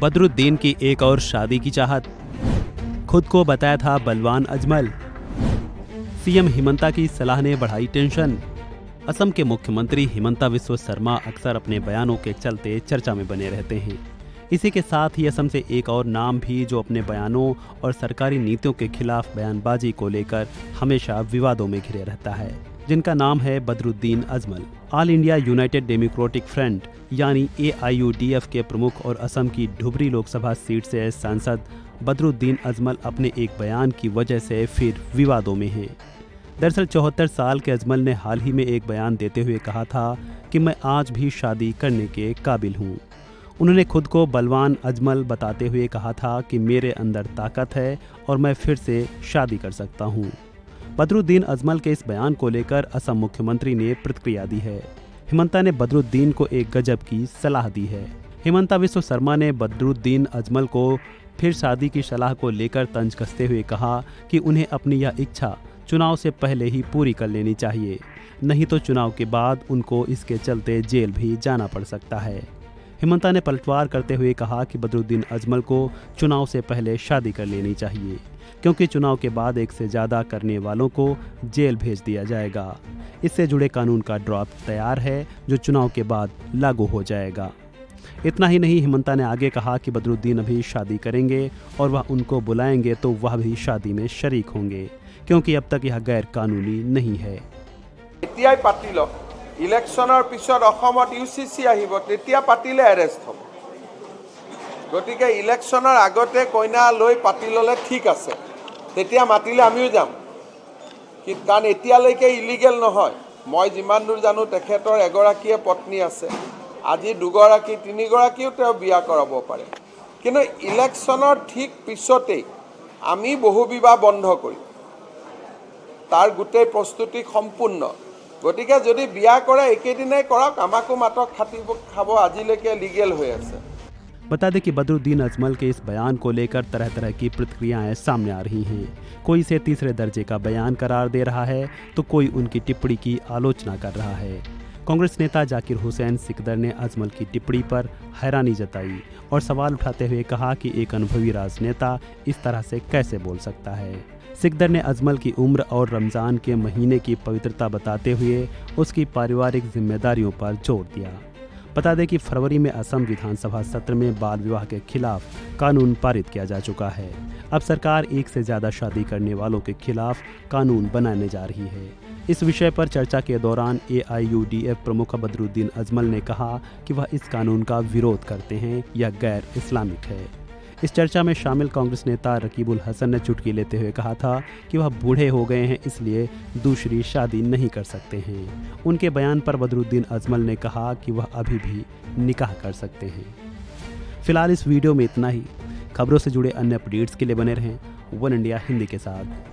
बदरुद्दीन की एक और शादी की चाहत, खुद को बताया था बलवान अजमल। सीएम हिमंता की सलाह ने बढ़ाई टेंशन। असम के मुख्यमंत्री हिमंता बिस्वा शर्मा अक्सर अपने बयानों के चलते चर्चा में बने रहते हैं। इसी के साथ ही असम से एक और नाम भी जो अपने बयानों और सरकारी नीतियों के खिलाफ बयानबाजी को लेकर हमेशा विवादों में घिरे रहता है, जिनका नाम है Badruddin Ajmal. All India United democratic front यानी AIUDF के प्रमुख और असम की धुबरी लोकसभा सीट से सांसद बदरुद्दीन अजमल अपने एक बयान की वजह से फिर विवादों में हैं। दरअसल 74 साल के अजमल ने हाल ही में एक बयान देते हुए कहा था कि मैं आज भी शादी करने के काबिल हूँ। उन्होंने खुद को बलवान अजमल बताते हुए कहा था कि मेरे अंदर ताकत है और मैं फिर से शादी कर सकता हूँ। बदरुद्दीन अजमल के इस बयान को लेकर असम मुख्यमंत्री ने प्रतिक्रिया दी है। हिमंता ने बदरुद्दीन को एक गजब की सलाह दी है। हिमंता बिस्वा शर्मा ने बदरुद्दीन अजमल को फिर शादी की सलाह को लेकर तंज कसते हुए कहा कि उन्हें अपनी यह इच्छा चुनाव से पहले ही पूरी कर लेनी चाहिए, नहीं तो चुनाव के बाद उनको इसके चलते जेल भी जाना पड़ सकता है। हिमंता ने पलटवार करते हुए कहा कि बदरुद्दीन अजमल को चुनाव से पहले शादी कर लेनी चाहिए, क्योंकि चुनाव के बाद एक से ज़्यादा करने वालों को जेल भेज दिया जाएगा। इससे जुड़े कानून का ड्राफ्ट तैयार है जो चुनाव के बाद लागू हो जाएगा। इतना ही नहीं, हिमंता ने आगे कहा कि बदरुद्दीन अभी शादी करेंगे और वह उनको बुलाएंगे तो वह भी शादी में शरीक होंगे, क्योंकि अब तक यह गैर कानूनी नहीं है। इलेक्शनर पिछत अসমत UCC आहिब तेतिया पातिले एरेस्ट हब गतिके इलेक्शनर आगते कइना लई पाति लले ठीक आछे तेतिया मातिले आमिও जाम कि कारण एतियाলৈকে इलिगेल নহয়। মই जिमान दूर जानो तेखेतर एगराकीয়ে पत्नी आछे, আজি দুগৰাকী তিনিগৰাকীও তেওঁ বিয়া কৰাব পাৰে, কিন্তু ইলেকশনৰ ঠিক পিছতেই আমি বহু বিবাহ বন্ধ কৰিম। তাৰ গোটেই প্ৰস্তুতি সম্পূৰ্ণ। গতিকে যদি বিয়া কৰে একেদিনাই কৰক, আমাকো মাতক খাব আজিলৈকে লিগেল হৈ আছে। बता दें कि बदरुद्दीन अजमल के इस बयान को लेकर तरह तरह की प्रतिक्रियाएं सामने आ रही हैं। कोई इसे तीसरे दर्जे का बयान करार दे रहा है तो कोई उनकी टिप्पणी की आलोचना कर रहा है। कांग्रेस नेता जाकिर हुसैन सिकदर ने अजमल की टिप्पणी पर हैरानी जताई और सवाल उठाते हुए कहा कि एक अनुभवी राजनेता इस तरह से कैसे बोल सकता है। सिकदर ने अजमल की उम्र और रमज़ान के महीने की पवित्रता बताते हुए उसकी पारिवारिक जिम्मेदारियों पर जोर दिया। बता दें कि फरवरी में असम विधानसभा सत्र में बाल विवाह के खिलाफ कानून पारित किया जा चुका है। अब सरकार एक से ज़्यादा शादी करने वालों के खिलाफ कानून बनाने जा रही है। इस विषय पर चर्चा के दौरान AIUDF प्रमुख बदरुद्दीन अजमल ने कहा कि वह इस कानून का विरोध करते हैं, यह गैर इस्लामिक है। इस चर्चा में शामिल कांग्रेस नेता रकीबुल हसन ने चुटकी लेते हुए कहा था कि वह बूढ़े हो गए हैं, इसलिए दूसरी शादी नहीं कर सकते हैं। उनके बयान पर बदरुद्दीन अजमल ने कहा कि वह अभी भी निकाह कर सकते हैं। फिलहाल इस वीडियो में इतना ही। खबरों से जुड़े अन्य अपडेट्स के लिए बने रहें वन इंडिया हिंदी के साथ।